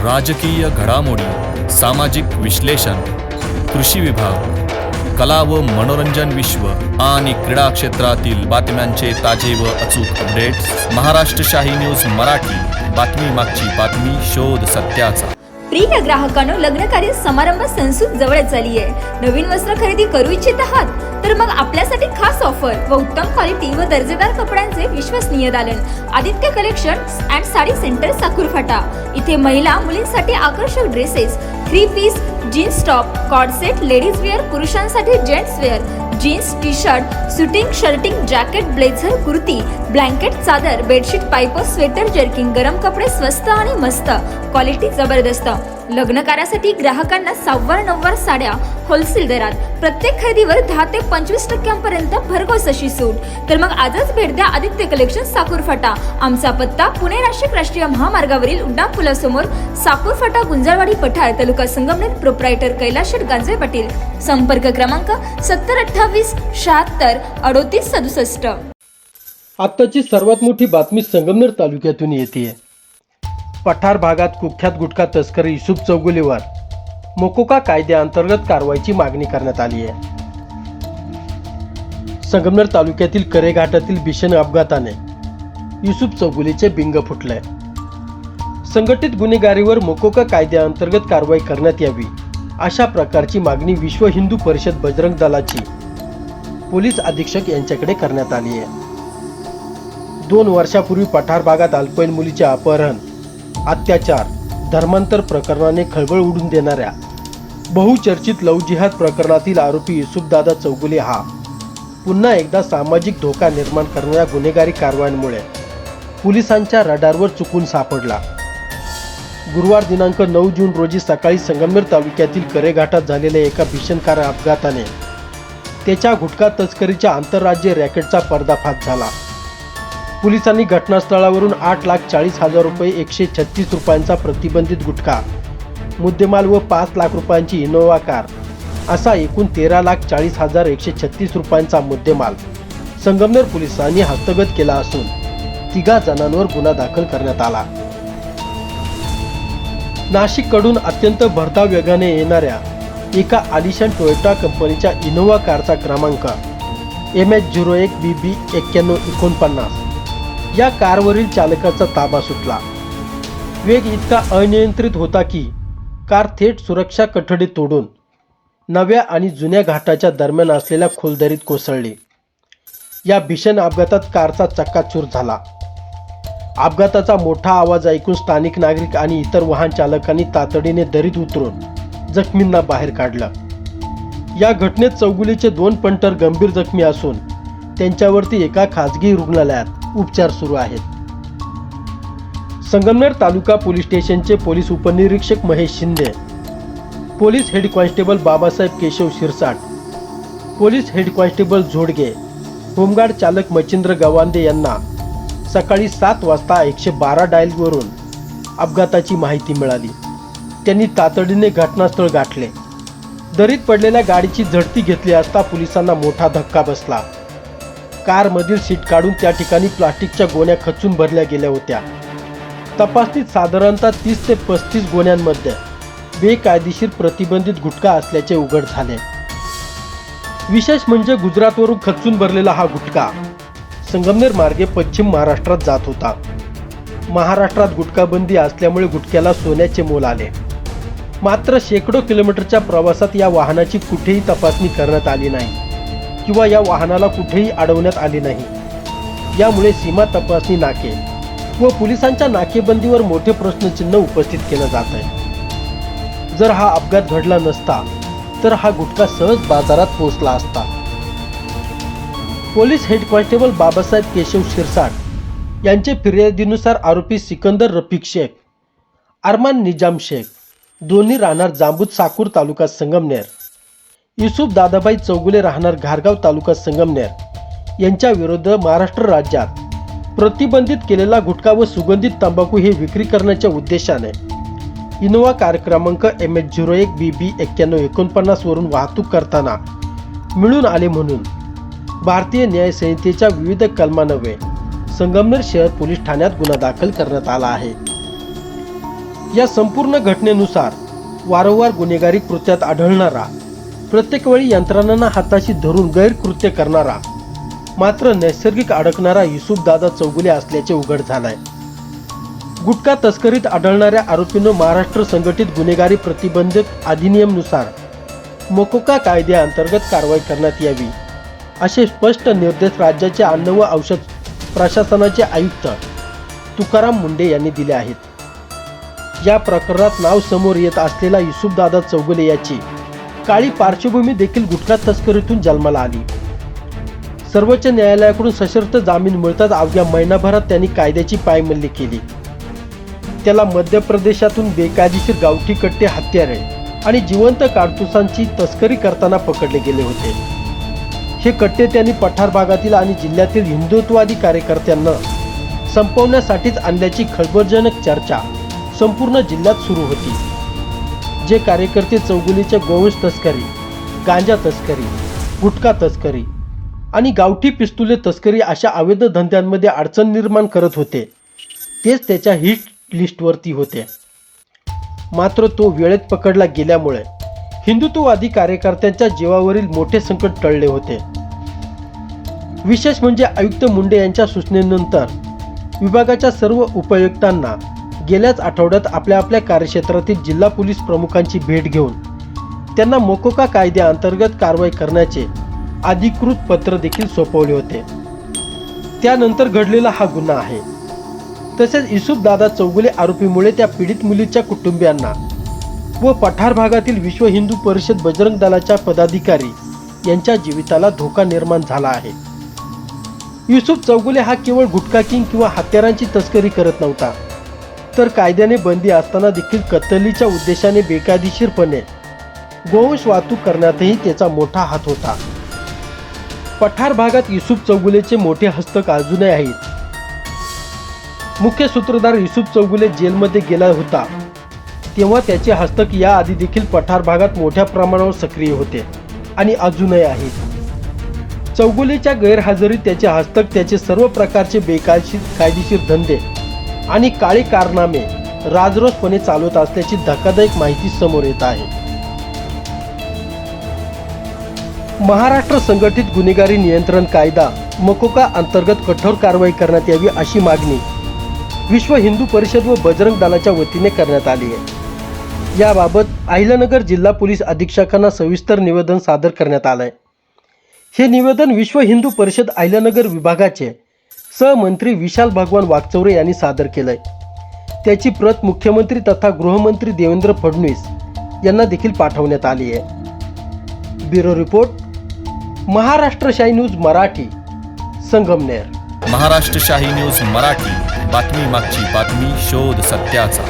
राजकीय घडामोडी, सामाजिक विश्लेषण, कृषी विभाग, कला व मनोरंजन विश्व आणि क्रीडा क्षेत्रातील बातम्यांचे ताजे व अचूक अपडेट्स महाराष्ट्र शाही न्यूज मराठी. बातमी मागची बातमी, शोध सत्याचा. प्रिय ग्राहकांनो, लग्नकार्य समारंभ संसूक जवळच आली आहे. नवीन वस्त्र खरेदी करू इच्छित आहात तर मग आपल्यासाठी खास ऑफर व उत्तम क्वालिटी व दर्जेदार कपड्यांचे विश्वसनीय दालन Aditya collections and sari centre Sakur फाटा. इथे महिला मुलींसाठी आकर्षक dresses, 3 piece, jeans top, cord set, ladies wear, पुरुषांसाठी gents wear, jeans, T shirt, suiting, shirting, jacket, blazer, kurti, blanket, चादर, बेडशीट, पायपर, स्वेटर, जर्किंग, गरम कपडे स्वस्त आणि मस्त, क्वालिटी जबरदस्त. लग्न कार्यासाठी ग्राहकांना 9,000 साड्या होलसेल दरात. प्रत्येक खरेदीवर 10 ते 25% भरघोस अशी सूट. तर मग आजच भेट द्या आदित्य कलेक्शन साकूर फाटा. आमचा पत्ता पुणे नाशिक राष्ट्रीय महामार्गावरील उड्डाण पुलासमोर, साकूर फाटा, गुंजाळवाडी पठार, तालुका संगमनेर. प्रोप्रायटर कैलाश गांजे पाटील. संपर्क क्रमांक 7028 76 38 67. आत्ताची सर्वात मोठी बातमी संगमनेर तालुक्यातून येते. पठार भागात कुख्यात गुटखा तस्कर युसुफ चौगुलेवर मोकोका कायद्याअंतर्गत कारवाईची मागणी करण्यात आली आहे. संगमनेर तालुक्यातील करेघाटातील भीषण अपघाताने युसुफ चौगुलेचे बिंग फुटले. संघटित गुन्हेगारीवर मोकोका कायद्याअंतर्गत कारवाई करण्यात यावी अशा प्रकारची मागणी विश्व हिंदू परिषद बजरंग दलाची पोलीस अधीक्षक यांच्याकडे करण्यात आली आहे. 2 वर्षापूर्वी पठार भागात अल्पवयीन मुलीचे अपहरण, अत्याचार, धर्मांतर प्रकरणाने खळबळ उडून देणाऱ्या बहुचर्चित लव्ह जिहाद प्रकरणातील आरोपी युसुफदादा चौगुले हा पुन्हा एकदा सामाजिक धोका निर्माण करणाऱ्या गुन्हेगारी कारवायांमुळे पोलिसांच्या रडारवर चुकून सापडला. गुरुवार दिनांक 9 जून रोजी सकाळी संगमनेर तालुक्यातील करेघाटात झालेल्या एका भीषणकार अपघाताने त्याच्या गुटखा तस्करीच्या आंतरराज्य रॅकेटचा पर्दाफाश झाला. पोलिसांनी घटनास्थळावरून 8,40,000 रुपये, 136 रुपयांचा प्रतिबंधित गुटखा, मुद्देमाल व 5 लाख रुपयांची इनोव्हा कार असा एकूण 13,40,136 रुपयांचा मुद्देमाल संगमनेर पोलिसांनी हस्तगत केला असून 3 जणांवर गुन्हा दाखल करण्यात आला. नाशिककडून अत्यंत भरधाव वेगाने येणाऱ्या एका आलिशान टोयोटा कंपनीच्या इनोव्हा कारचा क्रमांक MH01BB 9149 या कारवरील चालकाचा ताबा सुटला. वेग इतका अनियंत्रित होता की कार थेट सुरक्षा कठडी तोडून नव्या आणि जुन्या घाटाच्या दरम्यान असलेल्या खोलदरीत कोसळली. या भीषण अपघातात कारचा चक्काचूर झाला. अपघाताचा मोठा आवाज ऐकून स्थानिक नागरिक आणि इतर वाहन चालकांनी तातडीने दरीत उतरून जखमींना बाहेर काढलं. या घटनेत चौगुलेचे 2 पंटर गंभीर जखमी असून त्यांच्यावरती एका खासगी रुग्णालयात उपचार सुरू आहेत. संगमनेर तालुका पोलीस स्टेशनचे पोलीस उपनिरीक्षक Mahesh Shinde, police head constable Babasaheb Keshav Shirsat, police head constable Zodge, home guard चालक मच्छिंद्र गवांदे यांना सकाळी 7 वाजता 112 डायलवरून अपघाताची माहिती मिळाली. त्यांनी तातडीने घटनास्थळ गाठले. दरीत पडलेल्या गाडीची झडती घेतली असता पोलिसांना मोठा धक्का बसला. कारमधील सीट काढून त्या ठिकाणी प्लास्टिकच्या गोण्या खचून भरल्या गेल्या होत्या. तपासणीत साधारणतः 30 ते 35 गोण्यांमध्ये बेकायदेशीर प्रतिबंधित गुटखा असल्याचे उघड झाले. विशेष म्हणजे गुजरातवरून खचून भरलेला हा गुटखा संगमनेर मार्गे पश्चिम महाराष्ट्रात जात होता. महाराष्ट्रात गुटखाबंदी असल्यामुळे गुटख्याला सोन्याचे मोल आले. मात्र शेकडो किलोमीटरच्या प्रवासात या वाहनाची कुठेही तपासणी करण्यात आली नाही किंवा या वाहनाला कुठेही अडवण्यात आले नाही. यामुळे सीमा तपासणी नाके व पोलिसांच्या नाकेबंदीवर मोठे प्रश्नचिन्ह उपस्थित केलं जात आहे. जर हा अपघात घडला नसता तर हा गुटखा सहज बाजारात पोहोचला असता. Police head constable Babasaheb Keshav Shirsat यांचे फिर्यादीनुसार आरोपी सिकंदर रफिक शेख, अरमान निजाम शेख, दोन्ही राहणार जांबूत साकूर तालुका संगमनेर, युसुफ दादाबाई चौगुले राहणार घारगाव तालुका संगमनेर यांच्या विरुद्ध महाराष्ट्र राज्यात प्रतिबंधित केलेला गुटखा व सुगंधित तंबाखू हे विक्री करण्याच्या उद्देशाने इनोव्हा कार क्रमांक MH01BB 9149 वरून वाहतूक करताना मिळून आले म्हणून भारतीय न्याय संहितेच्या विविध कलमान्वये संगमनेर शहर पोलीस ठाण्यात गुन्हा दाखल करण्यात आला आहे. या संपूर्ण घटनेनुसार वारंवार गुन्हेगारी कृत्यात आढळणारा, प्रत्येक वेळी यंत्रणांना हाताशी धरून गैरकृत्य करणारा, मात्र नैसर्गिक अडकणारा युसुफ दादा चौगुले असल्याचे उघड झालाय. गुटखा तस्करीत आढळणाऱ्या आरोपींना महाराष्ट्र संघटित गुन्हेगारी प्रतिबंधक अधिनियमनुसार मोकोका कायद्याअंतर्गत कारवाई करण्यात यावी असे स्पष्ट निर्देश राज्याचे अन्न व औषध प्रशासनाचे आयुक्त तुकाराम मुंढे यांनी दिले आहेत. या प्रकरणात नाव समोर येत असलेला युसुफ दादा चौगुले याची काळी पार्श्वभूमी देखील गुटखा तस्करीतून जन्माला आली. सर्वोच्च न्यायालयाकडून सशर्त जामीन मिळताच अवघ्या महिनाभरात त्यांनी कायद्याची पायमल्ली केली. त्याला मध्य प्रदेशातून बेकायदेशीर गावठी कट्टे, हत्यारे आणि जिवंत काडतुसांची तस्करी करताना पकडले गेले होते. हे कट्टे त्यांनी पठार भागातील आणि जिल्ह्यातील हिंदुत्ववादी कार्यकर्त्यांना संपवण्यासाठीच आणल्याची खळबळजनक चर्चा संपूर्ण जिल्ह्यात सुरू होती. जे कार्यकर्ते चौगुलेच्या गोवंश तस्करी, गांजा तस्करी, गुटखा तस्करी आणि गावठी पिस्तुले तस्करी अशा अवैध धंद्यांमध्ये अडचण निर्माण करत होते, तेच त्याच्या हिट लिस्टवरती होते. मात्र तो वेळेत पकडला गेल्यामुळे हिंदुत्ववादी कार्यकर्त्यांच्या जीवावरील मोठे संकट टळले होते. विशेष म्हणजे आयुक्त मुंडे यांच्या सूचनेनंतर विभागाच्या सर्व उपायुक्तांना गेल्याच आठवड्यात आपल्या आपल्या कार्यक्षेत्रातील जिल्हा पोलीस प्रमुखांची भेट घेऊन त्यांना मोकोका कायद्याअंतर्गत कारवाई करण्याचे अधिकृत पत्र देखील सोपवले होते. त्यानंतर घडलेला हा गुन्हा आहे. तसेच युसुफ दादा चौगुले आरोपीमुळे त्या पीडित मुलीच्या कुटुंबियांना व पठार भागातील विश्व हिंदू परिषद बजरंग दलाच्या पदाधिकारी यांच्या जीविताला धोका निर्माण झाला आहे. युसुफ चौगुले हा केवळ गुटखा किंग किंवा हत्यारांची तस्करी करत नव्हता, तर कायद्याने बंदी असताना देखील कत्तलीच्या उद्देशाने बेकायदेशीरपणे गोवंश वाहतूक करण्यातही त्याचा मोठा हात होता. पठार भागात युसुफ चौगुलेचे मोठे हस्तक अजूनही आहेत. मुख्य सूत्रधार युसुफ चौगुले जेलमध्ये गेला होता तेव्हा त्याचे हस्तक याआधी देखील पठार भागात मोठ्या प्रमाणावर सक्रिय होते आणि अजूनही आहेत. चौगुलेच्या गैरहजेरीत त्याचे हस्तक त्याचे सर्व प्रकारचे बेकायदेशीर धंदे आणि काळे कारनामे राजरोसपणे चालवत असल्याची धक्कादायक माहिती समोर येत आहे. महाराष्ट्र संघटित गुन्हेगारी नियंत्रण कायदा मोकोका अंतर्गत कठोर कारवाई करण्यात यावी अशी मागणी विश्व हिंदू परिषद व बजरंग दलाच्या वतीने करण्यात आली आहे. याबाबत अहिल्यानगर जिल्हा पोलीस अधीक्षकांना सविस्तर निवेदन सादर करण्यात आलंय. हे निवेदन विश्व हिंदू परिषद अहिल्यानगर विभागाचे सहमंत्री विशाल भगवान वागचौरे यांनी सादर केलंय. त्याची प्रत मुख्यमंत्री तथा गृहमंत्री देवेंद्र फडणवीस यांना देखील पाठवण्यात आली आहे. ब्युरो रिपोर्ट, महाराष्ट्र शाही न्यूज मराठी, संगमनेर. महाराष्ट्र शाही न्यूज मराठी, बातमी मागची बातमी, शोध सत्याचा.